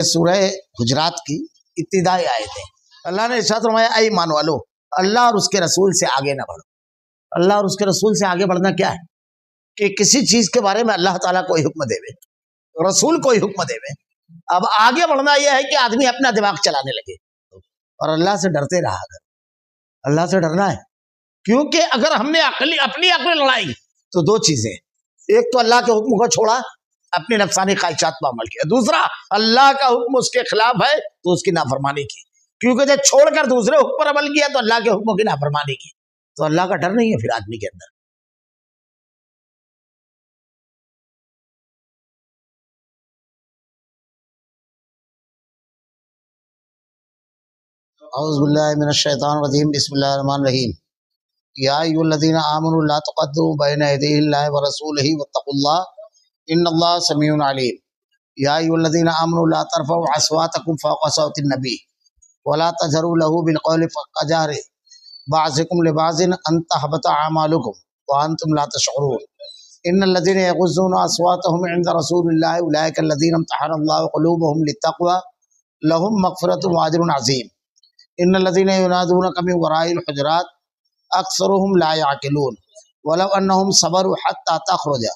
سورہ حجرات کی ابتدائی آیتیں اللہ نے ارشاد فرمایا اے ایمان والو اللہ اور اس کے رسول سے آگے نہ بڑھو۔ اللہ اور اس کے رسول سے آگے بڑھنا کیا ہے کہ کسی چیز کے بارے میں اللہ تعالیٰ کوئی حکم دے وے، رسول کوئی حکم دے وے، اب آگے بڑھنا یہ ہے کہ آدمی اپنا دماغ چلانے لگے اور اللہ سے ڈرتے رہا کر۔ اللہ سے ڈرنا ہے کیونکہ اگر ہم نے اپنی عقل لڑائی تو دو چیزیں، ایک تو اللہ کے حکم کو چھوڑا، اپنی نفسانی خواہشات پر عمل کیا، دوسرا اللہ کا حکم اس کے خلاف ہے تو اس کی نافرمانی کی، کیونکہ جب چھوڑ کر دوسرے حکم پر عمل کیا تو اللہ کے حکموں کی نافرمانی کی، تو اللہ کا ڈر نہیں ہے پھر آدمی کے اندر۔ اعوذ باللہ من الشیطان الرجیم، بسم اللہ الرحمن الرحیم۔ یا ایھا الذین آمنوا لا تقدموا بین یدی اللہ ورسولہ واتقوا اللہ ان اللہ سمیع علیم۔ یا ایھا الذین آمنوا لا ترفعوا اصواتکم فوق صوت النبی ولا تجهروا له بالقول كجهر بعضکم لبعض ان تحبط اعمالکم وانتم لا تشعرون۔ ان الذین یغضون اصواتهم عند رسول اللہ اولئک الذین امتحن اللہ قلوبهم للتقوى لهم مغفرۃ واجر عظیم۔ ان الذین ینادونک من وراء الحجرات اکثرهم لا يعقلون ولو انهم صبروا حتى تخرج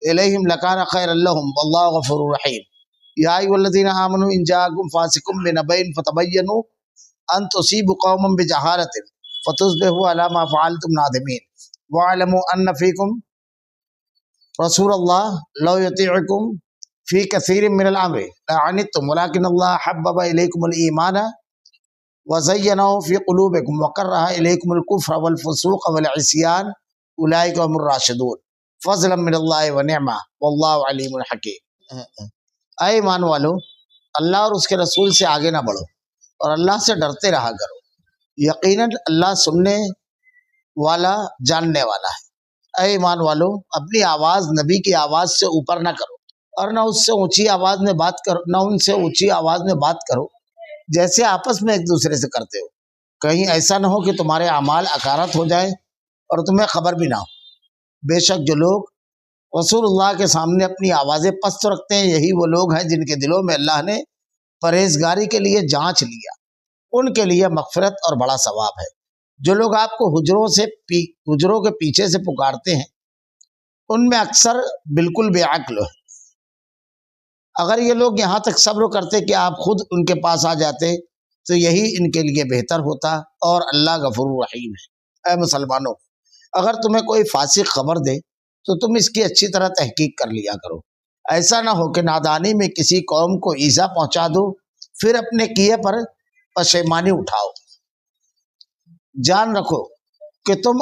الیہم لکان خیرا لهم واللہ غفور رحیم۔ یا ایھا الذین آمنوا ان جاءکم فاسق بنبأ فتبینوا ان تصیبوا قوما بجہالۃ فتصبحوا علی ما فعلتم نادمین واعلموا ان فیکم رسول اللہ لو یطیعکم فی کثیر من الامر لعنتم ولکن اللہ حبب الیکم الایمان وزینہ فی قلوبکم وکرہ الیکم الکفر والفسوق والعصیان اولئک هم الراشدون فضلا من اللہ ونعمہ واللہ علیم حکیم۔ اے ایمان والو اللہ اور اس کے رسول سے آگے نہ بڑھو اور اللہ سے ڈرتے رہا کرو، یقیناً اللہ سننے والا جاننے والا ہے۔ اے ایمان والو اپنی آواز نبی کی آواز سے اوپر نہ کرو اور نہ اس سے اونچی آواز میں بات کرو، نہ ان سے اونچی آواز میں بات کرو جیسے آپس میں ایک دوسرے سے کرتے ہو، کہیں ایسا نہ ہو کہ تمہارے اعمال اکارت ہو جائیں اور تمہیں خبر بھی نہ ہو۔ بے شک جو لوگ رسول اللہ کے سامنے اپنی آوازیں پست رکھتے ہیں یہی وہ لوگ ہیں جن کے دلوں میں اللہ نے پرہیزگاری کے لیے جانچ لیا، ان کے لیے مغفرت اور بڑا ثواب ہے۔ جو لوگ آپ کو حجروں کے پیچھے سے پکارتے ہیں ان میں اکثر بالکل بے عقل ہے۔ اگر یہ لوگ یہاں تک صبر کرتے کہ آپ خود ان کے پاس آ جاتے تو یہی ان کے لیے بہتر ہوتا، اور اللہ غفور رحیم ہے۔ اے مسلمانوں اگر تمہیں کوئی فاسق خبر دے تو تم اس کی اچھی طرح تحقیق کر لیا کرو، ایسا نہ ہو کہ نادانی میں کسی قوم کو ایذا پہنچا دو پھر اپنے کیے پر پشیمانی اٹھاؤ۔ جان رکھو کہ تم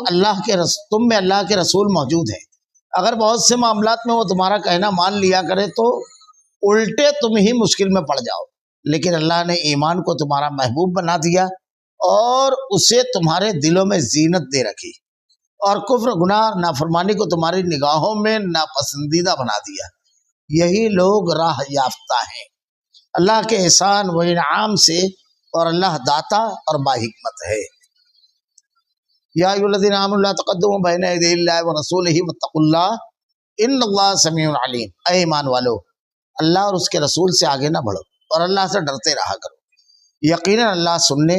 میں اللہ کے رسول موجود ہیں، اگر بہت سے معاملات میں وہ تمہارا کہنا مان لیا کرے تو الٹے تم ہی مشکل میں پڑ جاؤ، لیکن اللہ نے ایمان کو تمہارا محبوب بنا دیا اور اسے تمہارے دلوں میں زینت دے رکھی، اور کفر گناہ نافرمانی کو تمہاری نگاہوں میں ناپسندیدہ بنا دیا، یہی لوگ راہ یافتہ ہیں اللہ کے احسان و انعام سے، اور اللہ داتا اور باحکمت ہے۔ یا ایھا الذین آمنوا لا تقدموا بین یدی اللہ ورسولہ واتقوا اللہ ان اللہ سمیع علیم۔ اے ایمان والو اللہ اور اس کے رسول سے آگے نہ بڑھو اور اللہ سے ڈرتے رہا کرو، یقیناً اللہ سننے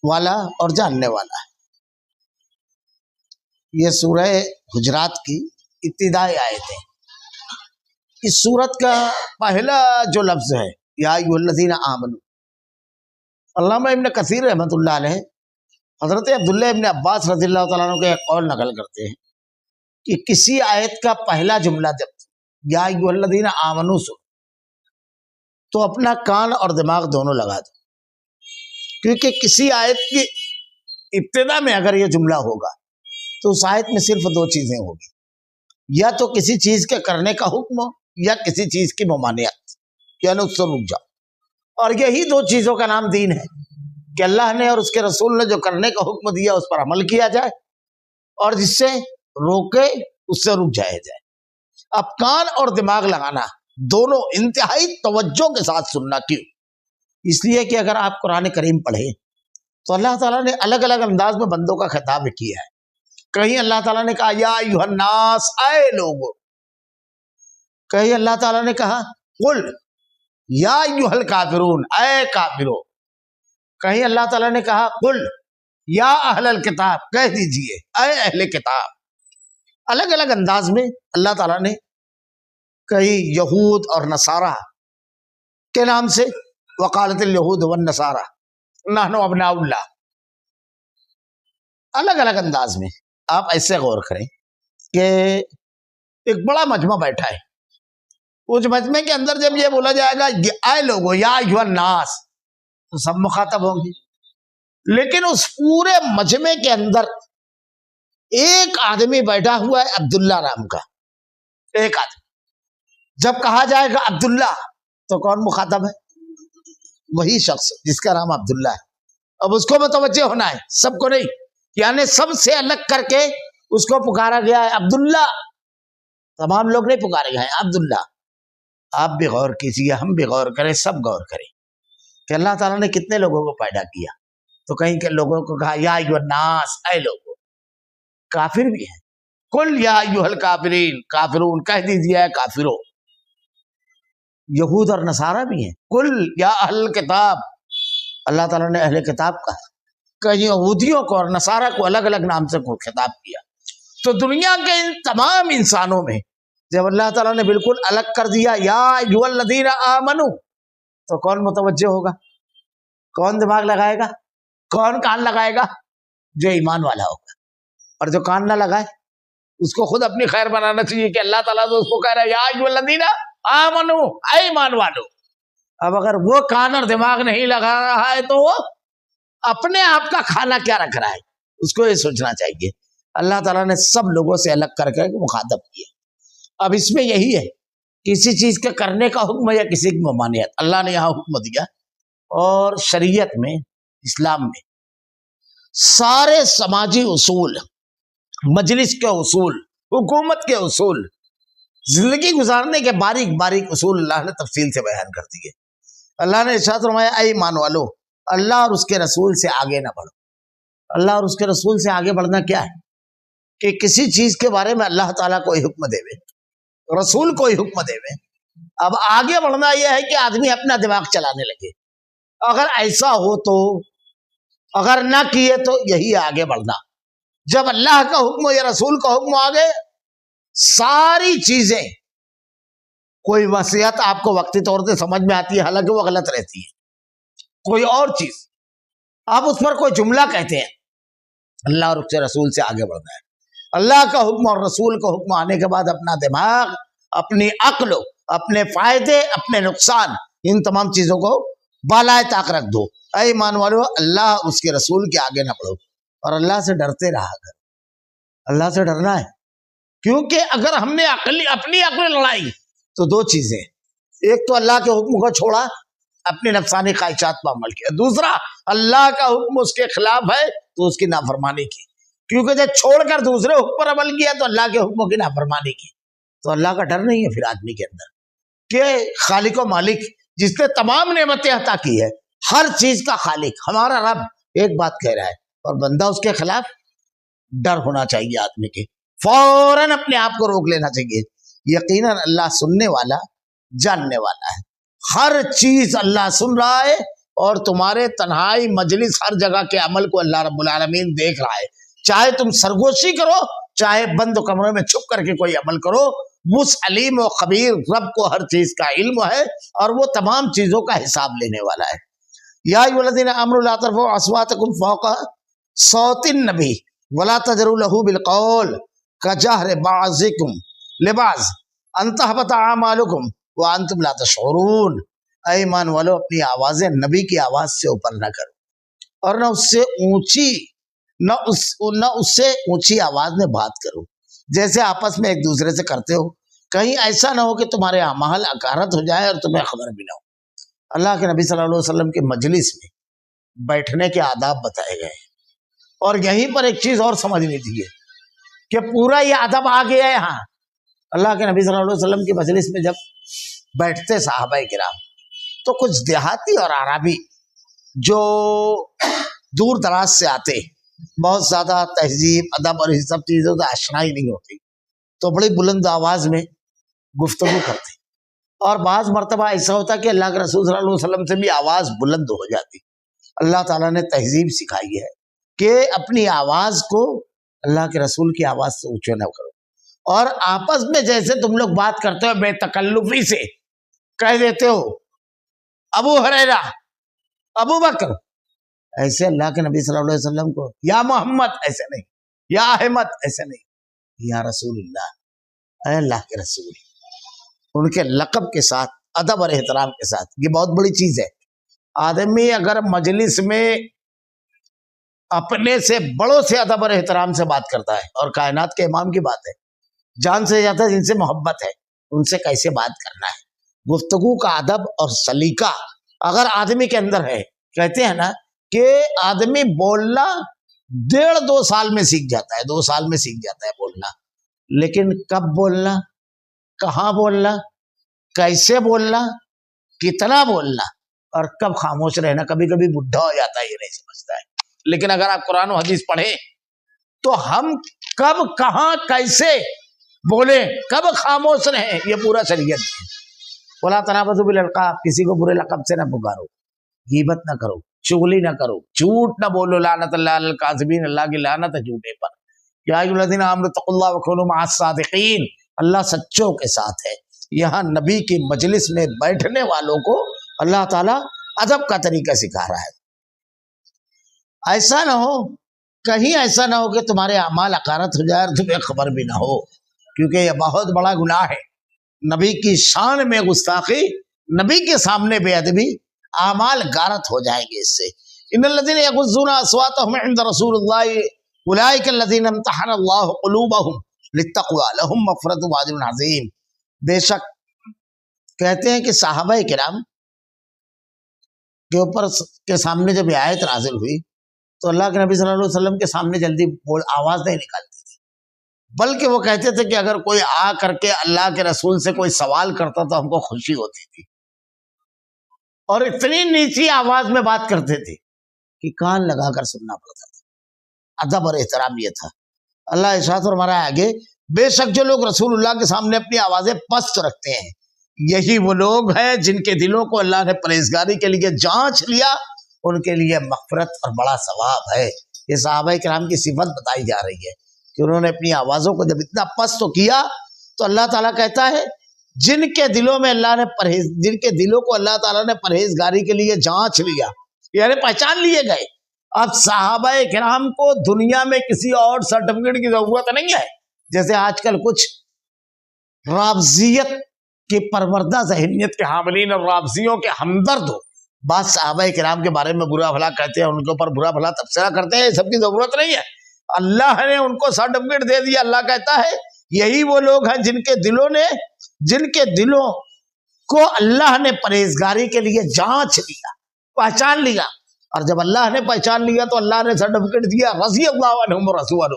والا اور جاننے والا ہے۔ یہ سورہ حجرات کی ابتدائی آیتیں۔ اس سورت کا پہلا جو لفظ ہے یا ایھا الذین آمنوا، علامہ ابن کثیر رحمۃ اللہ علیہ حضرت عبداللہ ابن عباس رضی اللہ تعالیٰ عنہ کے ایک قول نقل کرتے ہیں کہ کسی آیت کا پہلا جملہ جب یا ایھا الذین آمنوا سو تو اپنا کان اور دماغ دونوں لگا دو، کیونکہ کسی آیت کی ابتدا میں اگر یہ جملہ ہوگا تو اس آیت میں صرف دو چیزیں ہوگی، یا تو کسی چیز کے کرنے کا حکم ہو یا کسی چیز کی ممانعت، یعنی اس سے رک جاؤ، اور یہی دو چیزوں کا نام دین ہے کہ اللہ نے اور اس کے رسول نے جو کرنے کا حکم دیا اس پر عمل کیا جائے اور جس سے روکے اس سے رک جایا جائے۔ اب کان اور دماغ لگانا دونوں انتہائی توجہ کے ساتھ سننا، کیوں؟ اس لیے کہ اگر آپ قرآن کریم پڑھیں تو اللہ تعالیٰ نے الگ الگ انداز میں بندوں کا خطاب کیا ہے۔ کہیں اللہ تعالیٰ نے کہا یا ایھا الناس، اے لوگو، کہیں اللہ تعالیٰ نے کہا قل یا ایھا الکافرون، اے کافرو. کہیں اللہ تعالیٰ نے کہا قل یا اہل الکتاب، کہہ دیجئے اے اہل کتاب. الگ الگ انداز میں اللہ تعالیٰ نے کئی یہود اور نصارہ کے نام سے، وقالت الیہود والنصارہ نحن ابناء اللہ، الگ الگ انداز میں. آپ ایسے غور کریں کہ ایک بڑا مجمع بیٹھا ہے، اس مجمع کے اندر جب یہ بولا جائے گا اے لوگو یا ایھا الناس، تو سب مخاطب ہوں گے. لیکن اس پورے مجمع کے اندر ایک آدمی بیٹھا ہوا ہے عبداللہ نام کا، ایک آدمی. جب کہا جائے گا عبداللہ تو کون مخاطب ہے؟ وہی شخص جس کا نام عبداللہ ہے. اب اس کو متوجہ ہونا ہے، سب کو نہیں، یعنی سب سے الگ کر کے اس کو پکارا گیا ہے عبداللہ. تمام لوگ نہیں پکارے گئے ہیں عبداللہ. آپ بھی غور کیجیے، ہم بھی غور کریں، سب غور کریں کہ اللہ تعالیٰ نے کتنے لوگوں کو پیدا کیا. تو کہیں کہ لوگوں کو کہا یا ایھا الناس، اے لوگوں. کافر بھی ہیں، قل یا ایھا الکافرین، کافرون کہہ دیجیے اے کافرو. یہود اور نصارہ بھی ہیں، قل یا اہل الکتاب، اللہ تعالیٰ نے اہل کتاب کہا. کہیں یہودیوں کو اور نصارہ کو الگ الگ نام سے خطاب کیا. تو دنیا کے ان تمام انسانوں میں جب اللہ تعالیٰ نے بالکل الگ کر دیا یا ایھا الذین آمنو، تو کون متوجہ ہوگا؟ کون دماغ لگائے گا؟ کون کان لگائے گا؟ جو ایمان والا ہوگا. اور جو کان نہ لگائے اس کو خود اپنی خیر بنانا چاہیے کہ اللہ تعالیٰ تو اس کو کہہ رہا ہے یا ایھا الذین آمنو، اے ایمان والو. اب اگر وہ کان اور دماغ نہیں لگا رہا ہے تو وہ اپنے آپ کا کھانا کیا رکھ رہا ہے، اس کو یہ سوچنا چاہیے. اللہ تعالیٰ نے سب لوگوں سے الگ کر کے مخاطب کیا. اب اس میں یہی ہے، کسی چیز کے کرنے کا حکم یا کسی کی ممانعت، اللہ نے یہاں حکم دیا. اور شریعت میں، اسلام میں سارے سماجی اصول، مجلس کے اصول، حکومت کے اصول، زندگی گزارنے کے باریک باریک اصول اللہ نے تفصیل سے بیان کر دیے. اللہ نے ارشاد فرمایا اے ایمان والو، اللہ اور اس کے رسول سے آگے نہ بڑھو. اللہ اور اس کے رسول سے آگے بڑھنا کیا ہے؟ کہ کسی چیز کے بارے میں اللہ تعالیٰ کوئی حکم دے وے، رسول کوئی حکم دے وے، اب آگے بڑھنا یہ ہے کہ آدمی اپنا دماغ چلانے لگے. اگر ایسا ہو تو، اگر نہ کیے تو یہی آگے بڑھنا. جب اللہ کا حکم یا رسول کا حکم آگے، ساری چیزیں، کوئی وصیت آپ کو وقتی طور سے سمجھ میں آتی ہے حالانکہ وہ غلط رہتی ہے، کوئی اور چیز آپ اس پر کوئی جملہ کہتے ہیں، اللہ اور اس کے رسول سے آگے بڑھنا ہے. اللہ کا حکم اور رسول کا حکم آنے کے بعد اپنا دماغ، اپنی عقل، اپنے فائدے، اپنے نقصان، ان تمام چیزوں کو بالائے طاق رکھ دو. اے ایمان والو، اللہ اس کے رسول کے آگے نہ بڑھو اور اللہ سے ڈرتے رہا کرو. اللہ سے ڈرنا ہے، کیونکہ اگر ہم نے اپنی عقل لڑائی تو دو چیزیں، ایک تو اللہ کے حکم کو چھوڑا، اپنی نفسانی خواہشات پر عمل کیا، دوسرا اللہ کا حکم اس کے خلاف ہے تو اس کی نافرمانی کی. کیونکہ جب چھوڑ کر دوسرے حکم پر عمل کیا تو اللہ کے حکموں کی نافرمانی کی. تو اللہ کا ڈر نہیں ہے پھر آدمی کے اندر کہ خالق و مالک جس نے تمام نعمتیں عطا کی ہے، ہر چیز کا خالق ہمارا رب ایک بات کہہ رہا ہے اور بندہ اس کے خلاف، ڈر ہونا چاہیے آدمی کے. فوراً اپنے آپ کو روک لینا چاہیے. یقیناً اللہ سننے والا، جاننے والا ہے. ہر چیز اللہ سن رہا ہے اور تمہارے تنہائی، مجلس، ہر جگہ کے عمل کو اللہ رب العالمین دیکھ رہا ہے. چاہے تم سرگوشی کرو، چاہے بند کمرے میں چھپ کر کے کوئی عمل کرو، اس علیم و خبیر رب کو ہر چیز کا علم ہے اور وہ تمام چیزوں کا حساب لینے والا ہے. یا ایھا الذین آمنوا لا ترفعوا اصواتکم فوق صوت النبی ولا تجهروا له بالقول كجهر بعضکم لبعض ان تحبط اعمالکم وانتم لا تشعرون. اے ایمان والو، اپنی آوازیں نبی کی آواز سے اوپر نہ کرو اور نہ اس سے اونچی آواز میں بات کرو جیسے آپس میں ایک دوسرے سے کرتے ہو، کہیں ایسا نہ ہو کہ تمہارے اعمال اکارت ہو جائے اور تمہیں خبر بھی نہ ہو. اللہ کے نبی صلی اللہ علیہ وسلم کے مجلس میں بیٹھنے کے آداب بتائے گئے ہیں. اور یہیں پر ایک چیز اور سمجھ لیجیے کہ پورا یہ ادب آ گیا ہے. یہاں اللہ کے نبی صلی اللہ علیہ وسلم کی مجلس میں جب بیٹھتے صحابہ کرام تو کچھ دیہاتی اور عربی جو دور دراز سے آتے، بہت زیادہ تہذیب، ادب اور یہ سب چیزوں سے آشنائی نہیں ہوتی، تو بڑی بلند آواز میں گفتگو کرتے اور بعض مرتبہ ایسا ہوتا کہ اللہ کے رسول صلی اللہ علیہ وسلم سے بھی آواز بلند ہو جاتی. اللہ تعالیٰ نے تہذیب سکھائی ہے کہ اپنی آواز کو اللہ کے رسول کی آواز سے اونچا نہ کرو. اور آپس میں جیسے تم لوگ بات کرتے ہو بے تکلفی سے کہہ دیتے ہو ابو ہریرہ، ابو بکر، ایسے اللہ کے نبی صلی اللہ علیہ وسلم کو یا محمد ایسے نہیں، یا احمد ایسے نہیں، یا رسول اللہ، اے اللہ کے رسول. ان کے لقب کے ساتھ ادب اور احترام کے ساتھ. یہ بہت بڑی چیز ہے. آدمی اگر مجلس میں اپنے سے بڑوں سے ادب اور احترام سے بات کرتا ہے، اور کائنات کے امام کی بات ہے، جان سے زیادہ جن سے محبت ہے ان سے کیسے بات کرنا ہے. گفتگو کا ادب اور سلیقہ اگر آدمی کے اندر ہے، کہتے ہیں نا کہ آدمی بولنا 1.5-2 سال میں سیکھ جاتا ہے، 2 سال میں سیکھ جاتا ہے بولنا. لیکن کب بولنا، کہاں بولنا، کیسے بولنا، کتنا بولنا، اور کب خاموش رہنا، کبھی کبھی بڈھا ہو جاتا ہے، یہ نہیں سمجھتا ہے. لیکن اگر آپ قرآن و حدیث پڑھیں تو ہم کب کہاں کیسے بولیں، کب خاموش رہیں، یہ پورا شریعت ہے. وَلَا تَنَابَزُوا بِالْأَلْقَابِ، کسی کو برے لقب سے نہ پکارو، غیبت نہ کرو، چغلی نہ کرو، جھوٹ نہ بولو. لعنت اللہ علی الکاذبین، اللہ کی لعنت ہے جھوٹے پر. یا ایھا الذین آمنوا اتقوا اللہ وکونوا مع الصادقین، اللہ سچوں کے ساتھ ہے. یہاں نبی کی مجلس میں بیٹھنے والوں کو اللہ تعالیٰ ادب کا طریقہ سکھا رہا ہے. ایسا نہ ہو، کہیں ایسا نہ ہو کہ تمہارے اعمال اقارت ہو جائے اور تمہیں خبر بھی نہ ہو، کیونکہ یہ بہت بڑا گناہ ہے. نبی کی شان میں گستاخی، نبی کے سامنے بے ادبی، اعمال غارت ہو جائیں گے اس سے. ان الذین یغضون اصواتهم عند رسول اللہ اولئک الذین امتحن اللہ قلوبهم للتقوی لهم مغفرۃ واجر عظیم. بے شک کہتے ہیں کہ صحابہ کرام کے اوپر کے سامنے جب یہ آیت نازل ہوئی تو اللہ کے نبی صلی اللہ علیہ وسلم کے سامنے جلدی آواز نہیں نکالتے تھے، بلکہ وہ کہتے تھے کہ اگر کوئی آ کر کے اللہ کے رسول سے کوئی سوال کرتا تو ہم کو خوشی ہوتی تھی، اور اتنی نیچی آواز میں بات کرتے تھے کہ کان لگا کر سننا پڑتا تھا. ادب اور احترام یہ تھا. اللہ ارشاد فرما رہا ہے آگے، بے شک جو لوگ رسول اللہ کے سامنے اپنی آوازیں پست رکھتے ہیں یہی وہ لوگ ہیں جن کے دلوں کو اللہ نے پرہیزگاری کے لیے جانچ لیا، ان کے لیے مغفرت اور بڑا ثواب ہے. یہ صحابہ کرام کی صفت بتائی جا رہی ہے کہ انہوں نے اپنی آوازوں کو جب اتنا پست کیا تو اللہ تعالیٰ کہتا ہے جن کے دلوں میں اللہ نے جن کے دلوں کو اللہ تعالیٰ نے پرہیزگاری کے لیے جانچ لیا، یعنی پہچان لیے گئے. اب صحابہ کرام کو دنیا میں کسی اور سرٹیفکیٹ کی ضرورت نہیں ہے. جیسے آج کل کچھ رافضیت کی پروردہ ذہنیت کے حاملین اور رافضیوں کے ہمدرد ہو، بعض صحابہ کرام کے بارے میں برا بھلا کہتے ہیں، ان کے اوپر برا بھلا تبصرہ کرتے ہیں. یہ سب کی ضرورت نہیں ہے. اللہ نے ان کو سرٹیفکیٹ دے دیا. اللہ کہتا ہے یہی وہ لوگ ہیں جن کے دلوں کو اللہ نے پرہیزگاری کے لیے جانچ لیا، پہچان لیا. اور جب اللہ نے پہچان لیا تو اللہ نے سرٹیفکیٹ دیا، رضی اللہ عنہم ورضوا،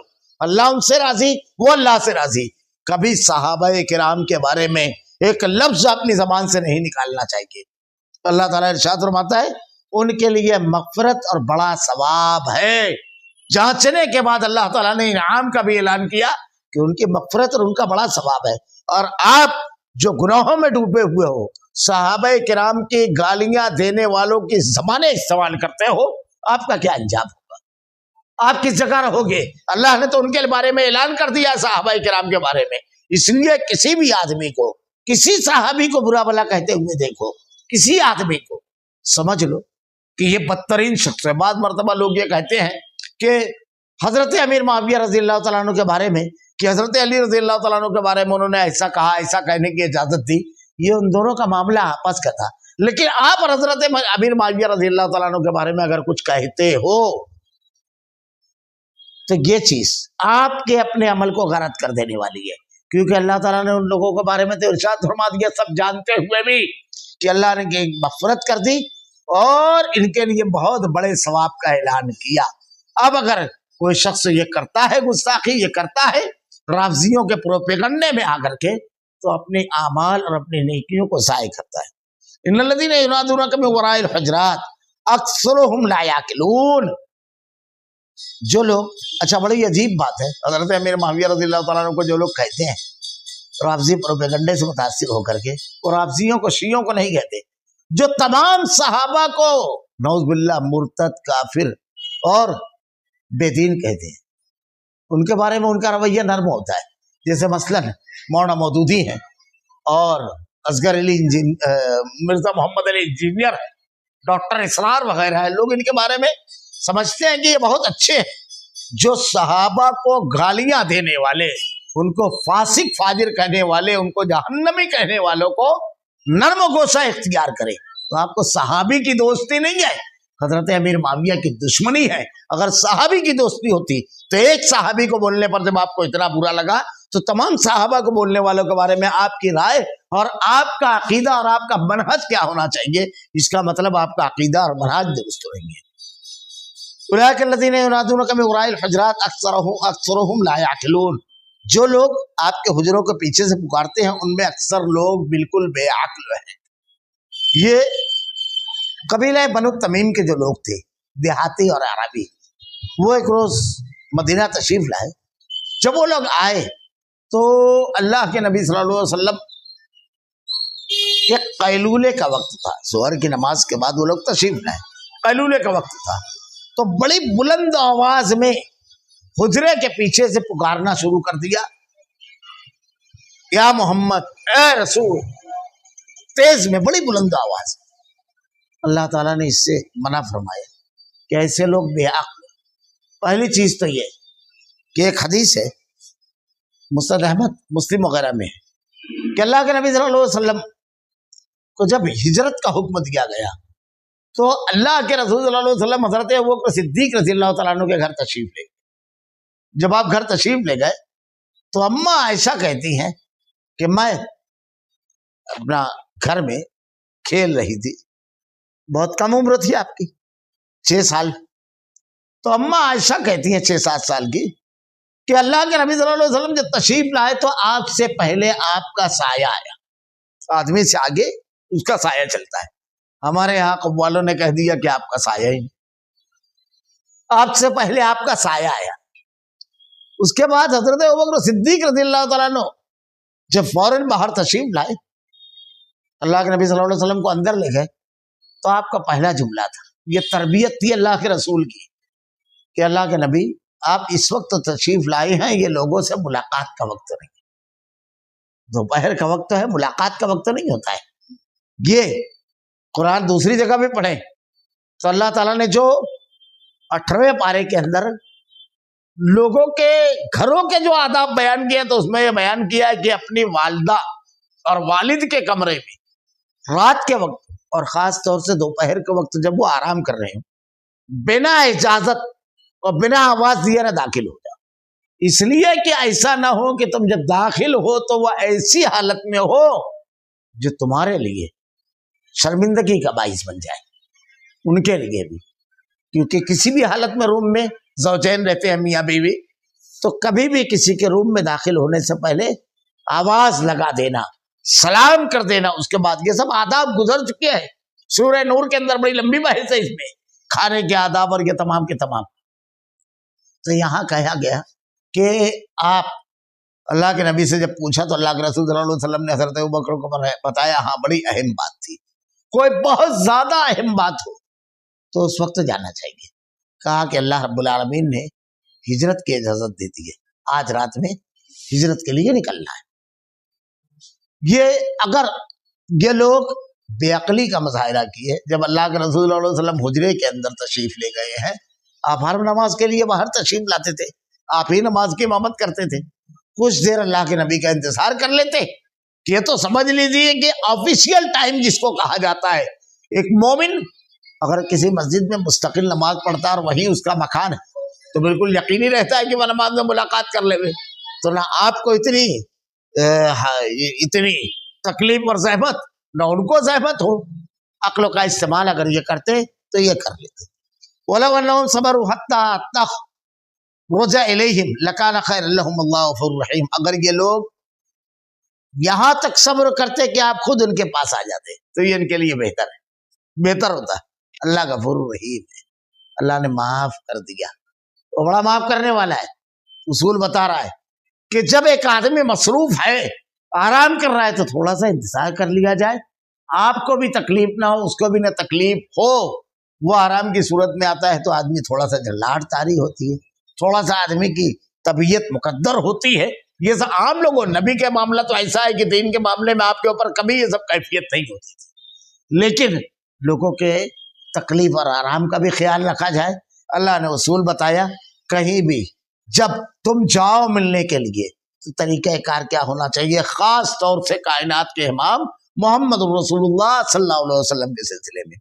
اللہ ان سے راضی، وہ اللہ سے راضی. کبھی صحابہ کرام کے بارے میں ایک لفظ اپنی زبان سے نہیں نکالنا چاہیے. اللہ تعالیٰ ارشاد فرماتا ہے ان کے لیے مغفرت اور بڑا ثواب ہے. جانچنے کے بعد اللہ تعالیٰ نے انعام کا بھی اعلان کیا کہ ان کی مغفرت اور ان کا بڑا ثواب ہے. اور آپ جو گناہوں میں ڈوبے ہوئے ہو، صحابہ کرام کی گالیاں دینے والوں کی زبانیں استعمال کرتے ہو، آپ کا کیا انجام ہوگا؟ آپ کس جگہ رہو گے؟ اللہ نے تو ان کے بارے میں اعلان کر دیا صحابہ کرام کے بارے میں. اس لیے کسی بھی آدمی کو، کسی صحابی کو برا بھلا کہتے ہوئے دیکھو، کسی آدمی کو سمجھ لو کہ یہ بدترین شخص ہے. بعض مرتبہ لوگ یہ کہتے ہیں کہ حضرت امیر معاویہ رضی اللہ تعالیٰ عنہ کے بارے میں کہ حضرت علی رضی اللہ تعالیٰ عنہ کے بارے میں انہوں نے ایسا کہا، ایسا کہنے کی اجازت دی. یہ ان دونوں کا معاملہ آپس کا تھا. لیکن آپ حضرت امیر معاویہ رضی اللہ تعالیٰ عنہ کے بارے میں اگر کچھ کہتے ہو تو یہ چیز آپ کے اپنے عمل کو غلط کر دینے والی ہے، کیونکہ اللہ تعالیٰ نے ان لوگوں کے بارے میں تو ارشاد فرما دیا سب جانتے ہوئے بھی کہ اللہ نے مغفرت کر دی اور ان کے لیے بہت بڑے ثواب کا اعلان کیا. اب اگر کوئی شخص یہ کرتا ہے گستاخی، یہ کرتا ہے رافضیوں کے پروپیگنڈے میں آ کر کے، تو اپنے اعمال اور اپنی نیکیوں کو ضائع کرتا ہے. ان الذین ینادونک من وراء الحجرات اکثرهم لا یعقلون. جو لوگ، اچھا بڑی عجیب بات ہے، حضرت امیر معاویہ رضی اللہ تعالیٰ عنہ کو جو لوگ کہتے ہیں رافضی پروپیگنڈے سے متاثر ہو کر کے، اور رافضیوں کو شیعوں کو نہیں کہتے، جو تمام صحابہ کو نعوذ باللہ مرتد، کافر اور بے دین کہتے ہیں، ان کے بارے میں ان کا رویہ نرم ہوتا ہے. جیسے مثلاً مولانا مودودی ہیں اور اصغر علی مرزا محمد علی انجینئر ہے، ڈاکٹر اسرار وغیرہ ہے. لوگ ان کے بارے میں سمجھتے ہیں کہ یہ بہت اچھے ہیں. جو صحابہ کو گالیاں دینے والے، ان کو فاسق فاجر کہنے والے، ان کو جہنمی کہنے والوں کو نرم و گوشہ اختیار کرے، تو آپ کو صحابی کی دوستی نہیں ہے، حضرت امیر معاویہ کی دشمنی ہے. اگر صحابی کی دوستی ہوتی تو ایک صحابی کو بولنے پر جب آپ کو اتنا برا لگا تو تمام صحابہ کو بولنے والوں کے بارے میں آپ کی رائے اور آپ کا عقیدہ اور آپ کا منہج کیا ہونا چاہیے، اس کا مطلب آپ کا عقیدہ اور منہج درست ہویں گے. اولئک الذین ینادونک من وراء الحجرات اکثرهم لا یعقلون. جو لوگ آپ کے حجروں کے پیچھے سے پکارتے ہیں ان میں اکثر لوگ بالکل بے عقل ہیں. یہ قبیلہ بنو تمیم کے جو لوگ تھے، دیہاتی اور عربی، وہ ایک روز مدینہ تشریف لائے. جب وہ لوگ آئے تو اللہ کے نبی صلی اللہ علیہ وسلم کے قیلولے کا وقت تھا، ظہر کی نماز کے بعد وہ لوگ تشریف لائے، قیلولے کا وقت تھا. تو بڑی بلند آواز میں حجرے کے پیچھے سے پکارنا شروع کر دیا، یا محمد، اے رسول، تیز میں بڑی بلند آواز. اللہ تعالیٰ نے اس سے منع فرمایا کہ ایسے لوگ بے عقل. پہلی چیز تو یہ کہ ایک حدیث ہے مسند احمد مسلم وغیرہ میں کہ اللہ کے نبی صلی اللہ علیہ وسلم کو جب ہجرت کا حکم دیا گیا تو اللہ کے رسول صلی اللہ علیہ وسلم حضرت ابوبکر صدیق رضی اللہ تعالیٰ عنہ کے گھر تشریف لے گئے. جب آپ گھر تشریف لے گئے تو اماں عائشہ کہتی ہیں کہ میں اپنا گھر میں کھیل رہی تھی، بہت کم عمر تھی آپ کی، 6 سال. تو اماں عائشہ کہتی ہیں 6-7 سال کی کہ اللہ کے نبی صلی اللہ علیہ وسلم جب تشریف لائے تو آپ سے پہلے آپ کا سایہ آیا. آدمی سے آگے اس کا سایہ چلتا ہے. ہمارے یہاں قوالوں نے کہہ دیا کہ آپ کا سایہ ہی نہیں، آپ سے پہلے آپ کا سایہ آیا. اس کے بعد حضرت ابوبکر صدیق رضی اللہ تعالیٰ عنہ جب فوراً باہر تشریف لائے، اللہ کے نبی صلی اللہ علیہ وسلم کو اندر لے گئے تو آپ کا پہلا جملہ تھا، یہ تربیت تھی اللہ کے رسول کی کہ اللہ کے نبی آپ اس وقت تشریف لائے ہیں، یہ لوگوں سے ملاقات کا وقت نہیں ہے، دوپہر کا وقت ہے، ملاقات کا وقت نہیں ہوتا ہے. یہ قرآن دوسری جگہ بھی پڑھیں تو اللہ تعالیٰ نے جو 18ویں پارے کے اندر لوگوں کے گھروں کے جو آداب بیان کیے تو اس میں یہ بیان کیا ہے کہ اپنی والدہ اور والد کے کمرے میں رات کے وقت اور خاص طور سے دوپہر کے وقت جب وہ آرام کر رہے ہوں، بنا اجازت اور بنا آواز دیے نہ داخل ہو جاؤ. اس لیے کہ ایسا نہ ہو کہ تم جب داخل ہو تو وہ ایسی حالت میں ہو جو تمہارے لیے شرمندگی کا باعث بن جائے، ان کے لیے بھی. کیونکہ کسی بھی حالت میں روم میں زوجین رہتے ہیں، میاں بیوی، تو کبھی بھی کسی کے روم میں داخل ہونے سے پہلے آواز لگا دینا، سلام کر دینا، اس کے بعد یہ سب آداب گزر چکے ہیں. سورہ نور کے اندر بڑی لمبی بحث ہے اس میں، کھانے کے آداب اور یہ تمام کے تمام. تو یہاں کہا گیا کہ آپ اللہ کے نبی سے جب پوچھا تو اللہ کے رسول صلی اللہ علیہ وسلم نے حضرت ابوبکر کو بتایا ہاں بڑی اہم بات تھی، کوئی بہت زیادہ اہم بات ہو تو اس وقت جانا چاہیے. کہا کہ اللہ رب العالمین نے ہجرت کی اجازت دے دی ہے، آج رات میں ہجرت کے لیے نکلنا ہے. یہ اگر یہ لوگ بے عقلی کا مظاہرہ کیے، جب اللہ کے رسول صلی اللہ علیہ وسلم حجرے کے اندر تشریف لے گئے ہیں، آپ ہر نماز کے لیے باہر تشریف لاتے تھے، آپ ہی نماز کی امامت کرتے تھے، کچھ دیر اللہ کے نبی کا انتظار کر لیتے. یہ تو سمجھ لیجیے کہ آفیشیل ٹائم جس کو کہا جاتا ہے. ایک مومن اگر کسی مسجد میں مستقل نماز پڑھتا ہے اور وہیں اس کا مکان ہے تو بالکل یقینی رہتا ہے کہ وہ نماز میں ملاقات کر لے. تو نہ آپ کو اتنی تکلیف اور زحمت، نہ ان کو زحمت ہو. عقل کا استعمال اگر یہ کرتے تو یہ کر لیتے. وَلَوْ أَنَّهُمْ صَبَرُوا حَتَّى تَخْرُجَ إِلَيْهِمْ لَكَانَ خَيْرًا لَهُمْ وَاللَّهُ غَفُورٌ رَحِيمٌ. اگر یہ لوگ یہاں تک صبر کرتے کہ آپ خود ان کے پاس آ جاتے تو یہ ان کے لیے بہتر ہوتا. اللہ غفور رحیم ہے، اللہ نے معاف کر دیا، وہ بڑا معاف کرنے والا ہے. اصول بتا رہا ہے کہ جب ایک آدمی مصروف ہے آرام کر رہا ہے تو تھوڑا سا انتظار کر لیا جائے، آپ کو بھی تکلیف نہ ہو، اس کو بھی نہ تکلیف ہو۔ وہ آرام کی صورت میں آتا ہے تو آدمی تھوڑا سا جھلاٹ طاری ہوتی ہے، تھوڑا سا آدمی کی طبیعت مقدر ہوتی ہے۔ یہ سب عام لوگوں، نبی کے معاملہ تو ایسا ہے کہ دین کے معاملے میں آپ کے اوپر کبھی یہ سب کیفیت نہیں ہوتی تھی، لیکن لوگوں کے تکلیف اور آرام کا بھی خیال رکھا جائے۔ اللہ نے اصول بتایا، کہیں بھی جب تم جاؤ ملنے کے لیے تو طریقہ کار کیا ہونا چاہیے، خاص طور سے کائنات کے امام محمد رسول اللہ صلی اللہ علیہ وسلم کے سلسلے میں۔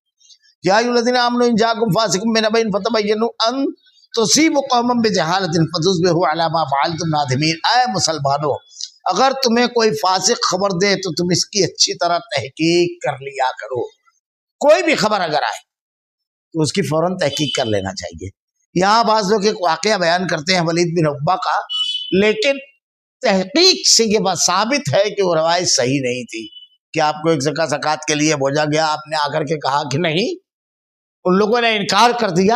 یا ایھا الذین آمنوا ان جاءکم فاسق بنبأ فتبینوا ان تصیبوا قوما بجہالۃ فتصبحوا علی ما فعلتم نادمین۔ اے مسلمانوں، اگر تمہیں کوئی فاسق خبر دے تو تم اس کی اچھی طرح تحقیق کر لیا کرو۔ کوئی بھی خبر اگر آئے تو اس کی فوراً تحقیق کر لینا چاہیے۔ یہاں بعض لوگ ایک واقعہ بیان کرتے ہیں ولید بن عقبہ کا، لیکن تحقیق سے یہ بات ثابت ہے کہ وہ روایت صحیح نہیں تھی کہ آپ کو ایک زکوٰۃ کے لیے بھیجا گیا، آپ نے آ کر کے کہا کہ نہیں، ان لوگوں نے انکار کر دیا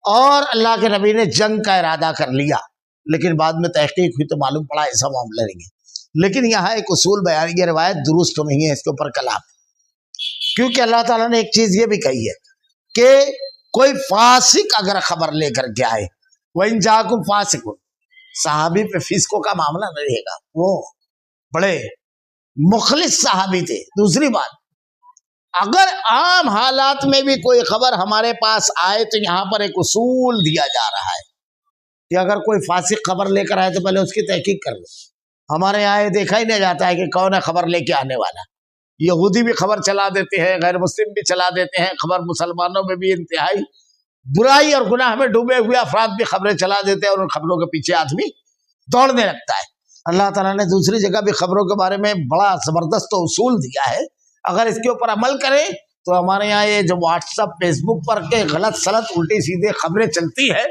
اور اللہ کے نبی نے جنگ کا ارادہ کر لیا، لیکن بعد میں تحقیق ہوئی تو معلوم پڑا ایسا معاملہ نہیں ہے۔ لیکن یہاں ایک اصول بیان، یہ روایت درست تو نہیں ہے، اس کے اوپر کلام، کیونکہ اللہ تعالیٰ نے ایک چیز یہ بھی کہی ہے کہ کوئی فاسق اگر خبر لے کر کے آئے، وَإِن جَاءَكُمْ فَاسِقٌ، صحابی پہ فسقوں کا معاملہ نہیں رہے گا، وہ بڑے مخلص صحابی تھے۔ دوسری بات، اگر عام حالات میں بھی کوئی خبر ہمارے پاس آئے تو یہاں پر ایک اصول دیا جا رہا ہے کہ اگر کوئی فاسق خبر لے کر آئے تو پہلے اس کی تحقیق کر لو۔ ہمارے یہاں یہ دیکھا ہی نہیں جاتا ہے کہ کون ہے خبر لے کے آنے والا۔ یہودی بھی خبر چلا دیتے ہیں، غیر مسلم بھی چلا دیتے ہیں خبر، مسلمانوں میں بھی انتہائی برائی اور گناہ میں ڈوبے ہوئے افراد بھی خبریں چلا دیتے ہیں، اور ان خبروں کے پیچھے آدمی دوڑنے لگتا ہے۔ اللہ تعالیٰ نے دوسری جگہ بھی خبروں کے بارے میں بڑا زبردست اصول دیا ہے، اگر اس کے اوپر عمل کریں تو ہمارے یہاں یہ جو واٹس ایپ فیس بک پر کے غلط سلط الٹی سیدھے خبریں چلتی ہے،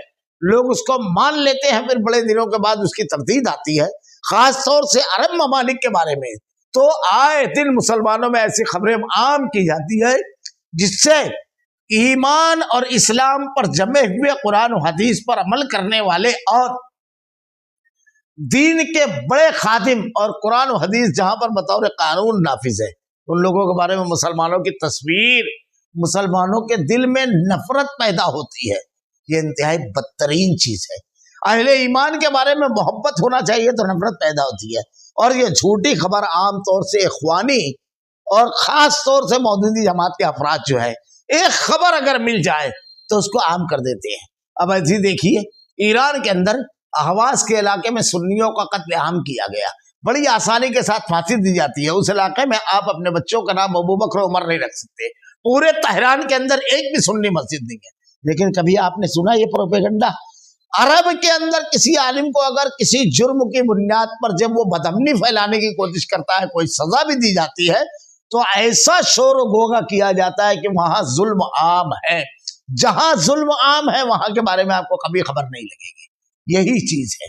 لوگ اس کو مان لیتے ہیں، پھر بڑے دنوں کے بعد اس کی تردید آتی ہے، خاص طور سے عرب ممالک کے بارے میں تو آئے دن مسلمانوں میں ایسی خبریں عام کی جاتی ہے جس سے ایمان اور اسلام پر جمے ہوئے قرآن و حدیث پر عمل کرنے والے اور دین کے بڑے خادم اور قرآن و حدیث جہاں پر بطور قانون نافذ ہے، ان لوگوں کے بارے میں مسلمانوں کی تصویر، مسلمانوں کے دل میں نفرت پیدا ہوتی ہے۔ یہ انتہائی بدترین چیز ہے۔ اہل ایمان کے بارے میں محبت ہونا چاہیے تو نفرت پیدا ہوتی ہے، اور یہ جھوٹی خبر عام طور سے اخوانی اور خاص طور سے مودودی جماعت کے افراد جو ہے، ایک خبر اگر مل جائے تو اس کو عام کر دیتے ہیں۔ اب ایسے دیکھیے ایران کے اندر احواز کے علاقے میں سنیوں کا قتل عام کیا گیا، بڑی آسانی کے ساتھ پھانسی دی جاتی ہے۔ اس علاقے میں آپ اپنے بچوں کا نام ابو بکر عمر نہیں رکھ سکتے، پورے تہران کے اندر ایک بھی سنی مسجد نہیں ہے۔ لیکن کبھی آپ نے سنا یہ پروپیگنڈا؟ عرب کے اندر کسی عالم کو اگر کسی جرم کی بنیاد پر جب وہ بدامنی پھیلانے کی کوشش کرتا ہے کوئی سزا بھی دی جاتی ہے تو ایسا شور و گوگا کیا جاتا ہے کہ وہاں ظلم عام ہے۔ جہاں ظلم عام ہے وہاں کے بارے میں آپ کو کبھی خبر نہیں لگے گی۔ یہی چیز ہے،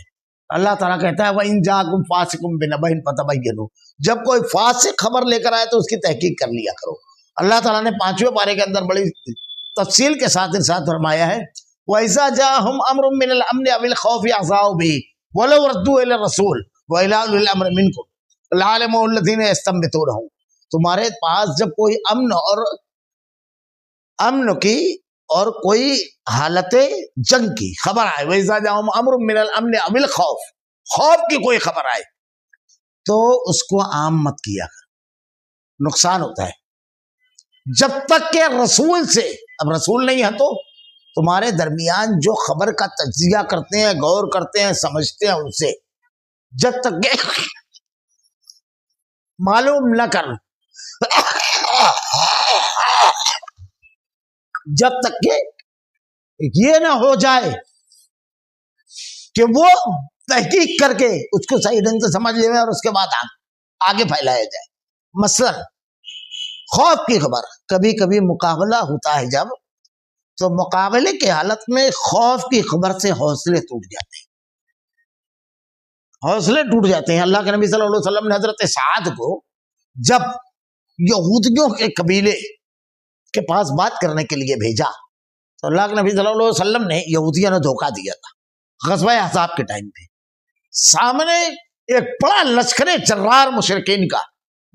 اللہ تعالیٰ کہتا ہے وَإِن جَاءَكُمْ فَاسِقٌ بِنَبَإٍ فَتَبَيَّنُوا، جب کوئی فاسق خبر لے کر آئے تو اس کی تحقیق کر لیا کرو۔ اللہ تعالیٰ نے 5ویں پارے کے اندر بڑی تفصیل کے ساتھ ارشاد فرمایا ہے وَإِذَا جَاءَهُمْ أَمْرٌ مِّنَ الْأَمْنِ أَوِ الْخَوْفِ أَذَاعُوا بِهِ وَلَوْ رَدُّوهُ إِلَى الرَّسُولِ وَإِلَى أُولِي الْأَمْرِ مِنكُمْ لَعَلِمَهُ الَّذِينَ يَسْتَنبِطُونَهُ، تمہارے پاس جب کوئی امن کی اور کوئی حالت جنگ کی خبر آئے، وَإِذَا جَاءَهُمْ أَمْرٌ مِّنَ الْأَمْنِ أَوِ الْخَوْفِ، خوف کی کوئی خبر آئے تو اس کو عام مت کیا کر، نقصان ہوتا ہے۔ جب تک کہ رسول سے، اب رسول نہیں ہے تو تمہارے درمیان جو خبر کا تجزیہ کرتے ہیں، غور کرتے ہیں، سمجھتے ہیں، ان سے جب تک کہ معلوم نہ کر، جب تک کہ یہ نہ ہو جائے کہ وہ تحقیق کر کے اس کو صحیح ڈھنگ سے سمجھ لیں اور اس کے بعد آگے پھیلایا جائے۔ مثلا خوف کی خبر، کبھی کبھی مقابلہ ہوتا ہے جب، تو مقابلے کی حالت میں خوف کی خبر سے حوصلے ٹوٹ جاتے ہیں، حوصلے ٹوٹ جاتے ہیں۔ اللہ کے نبی صلی اللہ علیہ وسلم نے حضرت سعد کو جب یہودیوں کے قبیلے کے پاس بات کرنے کے لیے بھیجا تو اللہ کے نبی صلی اللہ علیہ وسلم نے یہودیوں نے دھوکہ دیا تھا غزوہ احزاب کے ٹائم پہ، سامنے ایک بڑا لشکر جرار مشرکین کا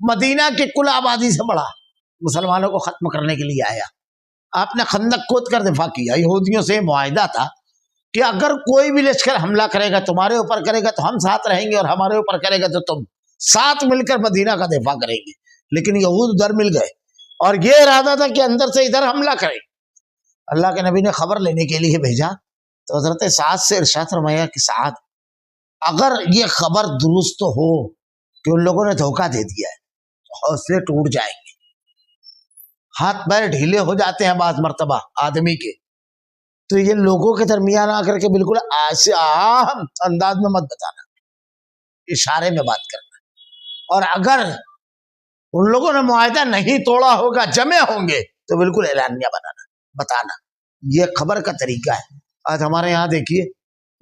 مدینہ کی کل آبادی سے بڑا مسلمانوں کو ختم کرنے کے لیے آیا. آپ نے خندق کھود کر دفاع کیا. یہودیوں سے معاہدہ تھا کہ اگر کوئی بھی لشکر حملہ کرے گا تمہارے اوپر کرے گا تو ہم ساتھ رہیں گے، اور ہمارے اوپر کرے گا تو تم ساتھ مل کر مدینہ کا دفاع کریں گے. لیکن یہود ادھر مل گئے اور یہ ارادہ تھا کہ اندر سے ادھر حملہ کریں. اللہ کے نبی نے خبر لینے کے لیے بھیجا تو حضرت سعد سے ارشاد فرمایا کہ سعد، اگر یہ خبر درست ہو کہ ان لوگوں نے دھوکہ دے دیا ہے تو حوصلے ٹوٹ جائیں گے، ہاتھ پیر ڈھیلے ہو جاتے ہیں بعض مرتبہ آدمی کے. تو یہ لوگوں کے درمیان آ کر کے بالکل ایسے عام انداز میں مت بتانا، اشارے میں بات کرنا. اور اگر ان لوگوں نے معاہدہ نہیں توڑا ہوگا، جمع ہوں گے، تو بالکل اعلانیہ بتانا. یہ خبر کا طریقہ ہے. آج ہمارے یہاں دیکھیے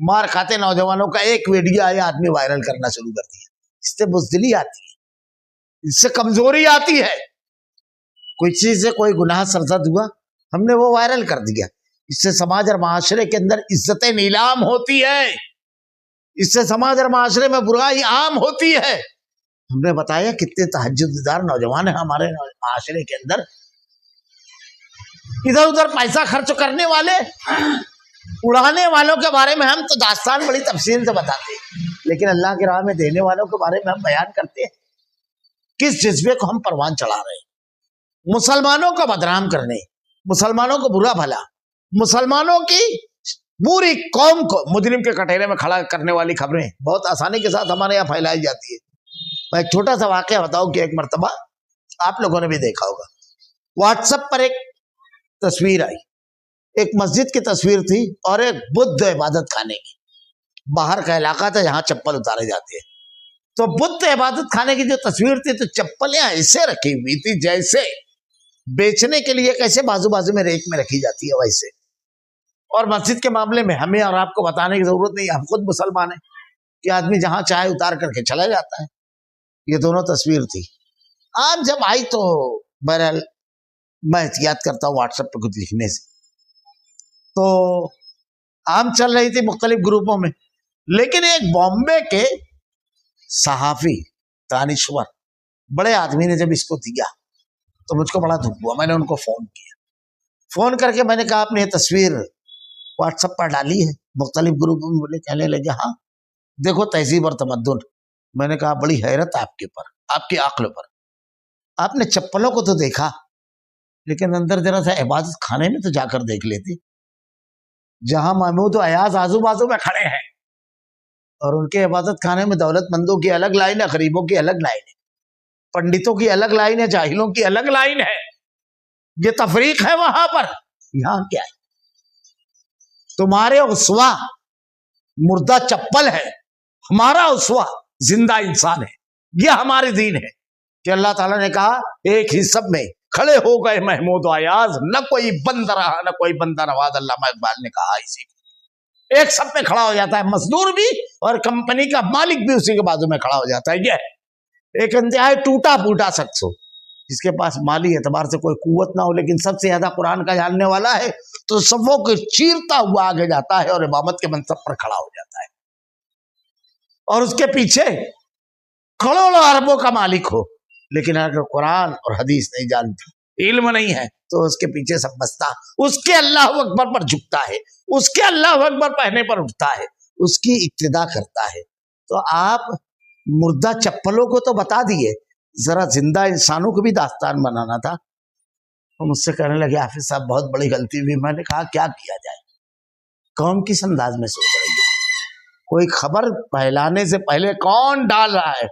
مار کھاتے نوجوانوں کا ایک ویڈیو آیا، آدمی وائرل کرنا شروع کر دیا. اس سے بزدلی آتی ہے، اس سے کمزوری آتی ہے. کوئی چیز سے کوئی گناہ سرزد ہوا، ہم نے وہ وائرل کر دیا. اس سے سماج اور معاشرے کے اندر عزت نیلام ہوتی ہے، اس سے سماج اور معاشرے میں برائی عام ہوتی ہے. ہم نے بتایا کتنے تہجد دار نوجوان ہیں ہمارے معاشرے کے اندر، ادھر ادھر پیسہ خرچ کرنے والے، اڑانے والوں کے بارے میں ہم تو داستان بڑی تفصیل سے بتاتے ہیں، لیکن اللہ کی راہ میں دینے والوں کے بارے میں ہم بیان کرتے ہیں. کس جذبے کو ہم پروان چڑھا رہے ہیں؟ مسلمانوں کو بدنام کرنے، مسلمانوں کو برا بھلا، مسلمانوں کی پوری قوم کو مجرم کے کٹہرے میں کھڑا کرنے والی خبریں بہت آسانی کے ساتھ ہمارے یہاں پھیلائی جاتی ہے. میں ایک چھوٹا سا واقعہ بتاؤں کہ ایک مرتبہ آپ لوگوں نے بھی دیکھا ہوگا، واٹس ایپ پر ایک تصویر آئی، ایک مسجد کی تصویر تھی اور ایک بدھ عبادت خانے کی. باہر کا علاقہ تھا جہاں چپل اتارے جاتے ہیں. تو بدھ عبادت خانے کی جو تصویر تھی تو چپلیں ایسے رکھی ہوئی تھی جیسے بیچنے کے لیے کیسے بازو بازو میں ریک میں رکھی جاتی ہے ویسے. اور مسجد کے معاملے میں ہمیں اور آپ کو بتانے کی ضرورت نہیں، ہم خود مسلمان ہیں کہ آدمی جہاں چاہے اتار کر کے چلا جاتا ہے. یہ دونوں تصویر تھی. آج جب آئی تو بہرحال میں احتیاط کرتا ہوں واٹس ایپ پہ کچھ لکھنے سے، تو عام چل رہی تھی مختلف گروپوں میں. لیکن ایک بامبے کے صحافی دانشور بڑے آدمی نے جب اس کو دیا تو مجھ کو بڑا دکھ ہوا. میں نے ان کو فون کیا، فون کر کے میں نے کہا آپ نے یہ تصویر واٹس ایپ پر ڈالی ہے مختلف گروپوں میں؟ بولے، کہنے لگے ہاں دیکھو تہذیب اور تمدن. میں نے کہا بڑی حیرت آپ کے پر، آپ کی عقل پر. آپ نے چپلوں کو تو دیکھا لیکن اندر ذرا سا عبادت خانے میں تو جا کر دیکھ لیتے، جہاں محمود و ایاز آزو بازو میں کھڑے ہیں اور ان کے عبادت خانے میں دولت مندوں کی الگ لائن ہے، غریبوں کی الگ لائن ہے، پنڈتوں کی الگ لائن ہے، جاہلوں کی الگ لائن ہے. یہ تفریق ہے وہاں پر. یہاں کیا ہے؟ تمہارے اسوا مردہ چپل ہے، ہمارا اسوا زندہ انسان ہے. یہ ہمارے دین ہے کہ اللہ تعالیٰ نے کہا ایک ہی سب میں کھڑے ہو گئے محمود و ایاز، نہ کوئی بندہ رہا نہ کوئی بندہ نواز. علامہ اقبال نے کہا اسی کو ایک سب میں کھڑا ہو جاتا ہے، مزدور بھی اور کمپنی کا مالک بھی اسی کے بازو میں کھڑا ہو جاتا ہے. یہ ایک انتہائی ٹوٹا پھوٹا شخص ہو جس کے پاس مالی اعتبار سے کوئی قوت نہ ہو لیکن سب سے زیادہ قرآن کا جاننے والا ہے، تو سبوں کو چیرتا ہوا آگے جاتا ہے اور امامت کے منصب پر کھڑا ہو جاتا ہے. اور اس کے پیچھے کروڑوں اربوں کا مالک ہو لیکن اگر قرآن اور حدیث نہیں جانتا، علم نہیں ہے، تو اس کے پیچھے سب بستا، اس کے اللہ اکبر پر جھکتا ہے، اس کے اللہ اکبر پہنے پر اٹھتا ہے، اس کی اقتدا کرتا ہے. تو آپ مردہ چپلوں کو تو بتا دیے، ذرا زندہ انسانوں کو بھی داستان بنانا تھا. وہ مجھ سے کہنے لگے حافظ صاحب بہت بڑی غلطی ہوئی. میں نے کہا کیا کیا جائے؟ قوم کس انداز میں سوچ رہی ہے؟ کوئی خبر پھیلانے سے پہلے کون ڈال رہا ہے؟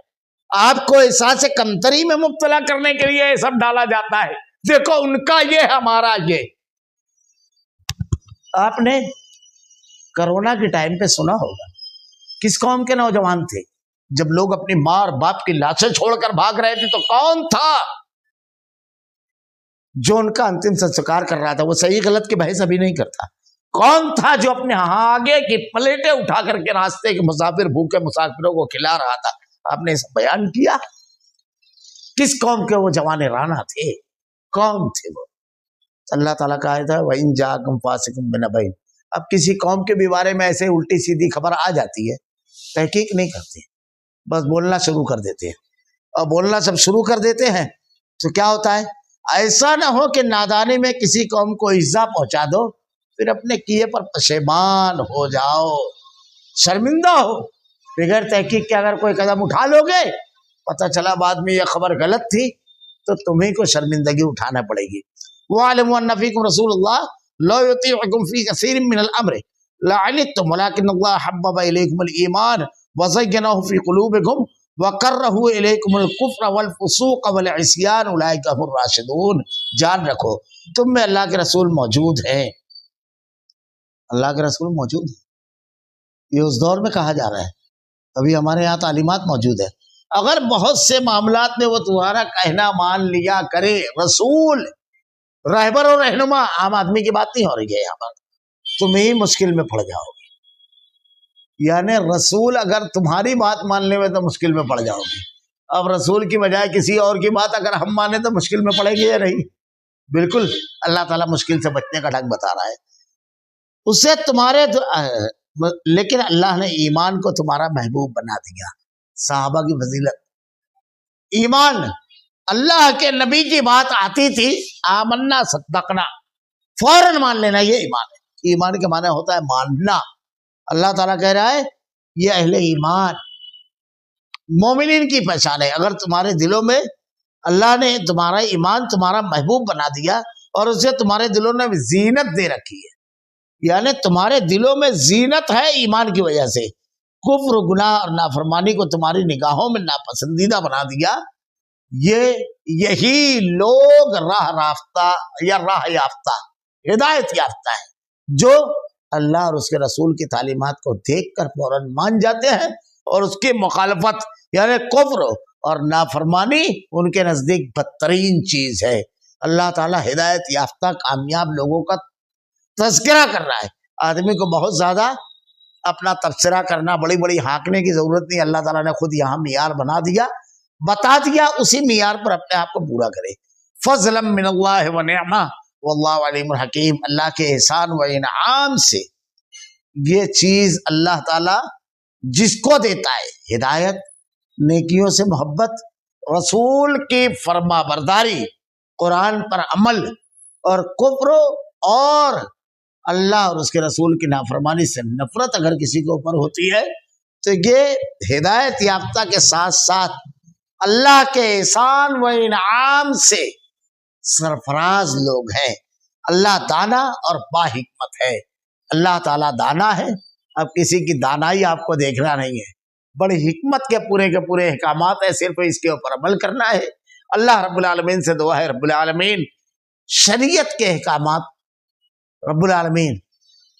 آپ کو احساس کمتری میں مبتلا کرنے کے لیے یہ سب ڈالا جاتا ہے. دیکھو ان کا یہ، ہمارا یہ. آپ نے کرونا کے ٹائم پہ سنا ہوگا کس قوم کے نوجوان تھے جب لوگ اپنی ماں اور باپ کی لاشیں چھوڑ کر بھاگ رہے تھے، تو کون تھا جو ان کا انتم سنسکار کر رہا تھا؟ وہ صحیح غلط کی بحث ابھی نہیں کرتا. کون تھا جو اپنے آگے کی پلیٹیں اٹھا کر کے راستے کے مسافر بھوکے مسافروں کو کھلا رہا تھا؟ آپ نے اسے بیان کیا. کس قوم کے وہ جوان رانا تھے؟ کون تھے وہ؟ اللہ تعالیٰ کا آیت ہے وَإِن جَاءَكُمْ فَاسِقٌ بِنَبَإٍ. اب کسی قوم کے بھی بارے میں ایسے الٹی سیدھی خبر آ جاتی ہے، تحقیق نہیں کرتے. بس بولنا شروع کر دیتے ہیں، اور بولنا جب شروع کر دیتے ہیں تو کیا ہوتا ہے؟ ایسا نہ ہو کہ نادانی میں کسی قوم کو ایذا پہنچا دو، پھر اپنے کیے پر پشیمان ہو جاؤ، شرمندہ ہو، بغیر تحقیق کے اگر کوئی قدم اٹھا لو گے، پتہ چلا بعد میں یہ خبر غلط تھی تو تمہیں کو شرمندگی اٹھانا پڑے گی۔ وَاعْلَمُوا أَنَّ فِيكُمْ رَسُولَ اللَّهِ لَا يُطِيعُكُمْ فِي كَثِيرٍ مِّنَ الْأَمْرِ لَعَنِتُّمْ وَلَٰكِنَّ اللَّهَ حَبَّبَ إِلَيْكُمُ الْإِيمَانَ وَزَيَّنَهُ فِي قُلُوبِكُمْ وَكَرَّهَ إِلَيْكُمُ الْكُفْرَ وَالْفُسُوقَ وَالْعِصْيَانَ أُولَٰئِكَ هُمُ الرَّاشِدُونَ۔ جان رکھو تم میں اللہ کے رسول موجود ہیں، اللہ کے رسول موجود ہیں، یہ اس دور میں کہا جا رہا ہے، ابھی ہمارے یہاں تعلیمات موجود ہے۔ اگر بہت سے معاملات میں وہ تمہارا کہنا مان لیا کرے، رسول رہبر اور رہنما، عام آدمی کی بات نہیں ہو رہی ہے یہاں پر، تم ہی مشکل میں پڑ جاؤ گے۔ یعنی رسول اگر تمہاری بات ماننے میں تو مشکل میں پڑ جاؤ گے، اب رسول کی بجائے کسی اور کی بات اگر ہم مانیں تو مشکل میں پڑیں گے یا نہیں؟ بالکل اللہ تعالیٰ مشکل سے بچنے کا ڈھنگ بتا رہا ہے اسے تمہارے لیکن اللہ نے ایمان کو تمہارا محبوب بنا دیا۔ صحابہ کی فضیلت، ایمان، اللہ کے نبی کی بات آتی تھی، آمنا صدقنا، فوراً مان لینا، یہ ایمان ہے۔ ایمان کے معنی ہوتا ہے ماننا۔ اللہ تعالیٰ کہہ رہا ہے یہ اہل ایمان مومنین کی پہچان ہے۔ اگر تمہارے دلوں میں اللہ نے تمہارا ایمان تمہارا محبوب بنا دیا اور اسے تمہارے دلوں نے زینت دے رکھی ہے، یعنی تمہارے دلوں میں زینت ہے ایمان کی وجہ سے، کفر، گناہ اور نافرمانی کو تمہاری نگاہوں میں ناپسندیدہ بنا دیا، یہی لوگ راہ رافتہ یا راہ یافتہ، ہدایت یافتہ ہے، جو اللہ اور اس کے رسول کی تعلیمات کو دیکھ کر فوراً مان جاتے ہیں، اور اس کی مخالفت یعنی کفر اور نافرمانی ان کے نزدیک بدترین چیز ہے۔ اللہ تعالیٰ ہدایت یافتہ کامیاب لوگوں کا تذکرہ کر رہا ہے۔ آدمی کو بہت زیادہ اپنا تبصرہ کرنا، بڑی بڑی ہانکنے کی ضرورت نہیں، اللہ تعالیٰ نے خود یہاں معیار بنا دیا، بتا دیا، اسی معیار پر اپنے آپ کو پورا کرے۔ فضلا من اللہ و نعمہ واللہ علیم الحکیم، اللہ کے احسان و انعام سے یہ چیز اللہ تعالیٰ جس کو دیتا ہے، ہدایت، نیکیوں سے محبت، رسول کی فرما برداری، قرآن پر عمل، اور کفر اور اللہ اور اس کے رسول کی نافرمانی سے نفرت اگر کسی کے اوپر ہوتی ہے تو یہ ہدایت یافتہ کے ساتھ ساتھ اللہ کے احسان و انعام سے سرفراز لوگ ہیں۔ اللہ دانا اور با حکمت ہے، اللہ تعالیٰ دانا ہے، اب کسی کی دانائی آپ کو دیکھنا نہیں ہے، بڑی حکمت کے پورے احکامات ہیں، صرف اس کے اوپر عمل کرنا ہے۔ اللہ رب العالمین سے دعا ہے رب العالمین شریعت کے احکامات، رب العالمین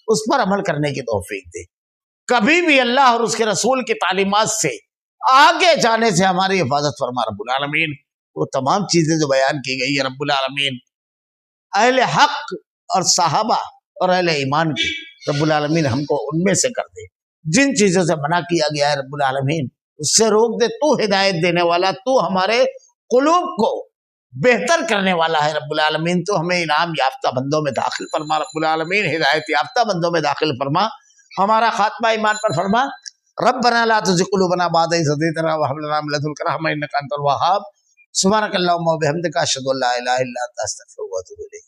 اس پر عمل کرنے کی توفیق دے۔ کبھی بھی اللہ اور اس کے رسول کی تعلیمات سے آگے جانے سے ہماری حفاظت فرما رب العالمین۔ وہ تمام چیزیں جو بیان کی گئی ہے رب العالمین اہل حق اور صحابہ اور اہل ایمان کی، رب العالمین ہم کو ان میں سے کر دے۔ جن چیزوں سے منع کیا گیا ہے رب العالمین اس سے روک دے، تو ہدایت دینے والا، تو ہمارے قلوب کو بہتر کرنے والا ہے رب العالمین، تو ہمیں انعام یافتہ بندوں میں داخل فرما رب العالمین، ہدایت یافتہ بندوں میں داخل فرما، ہمارا خاتمہ ایمان پر فرما۔ ربنا لا تزغ قلوبنا بعد إذ هديتنا وهب لنا من لدنك رحمة إنك أنت الوهاب۔ سبحانك اللهم وبحمدك أشهد أن لا إله إلا أنت أستغفرك وأتوب إليك۔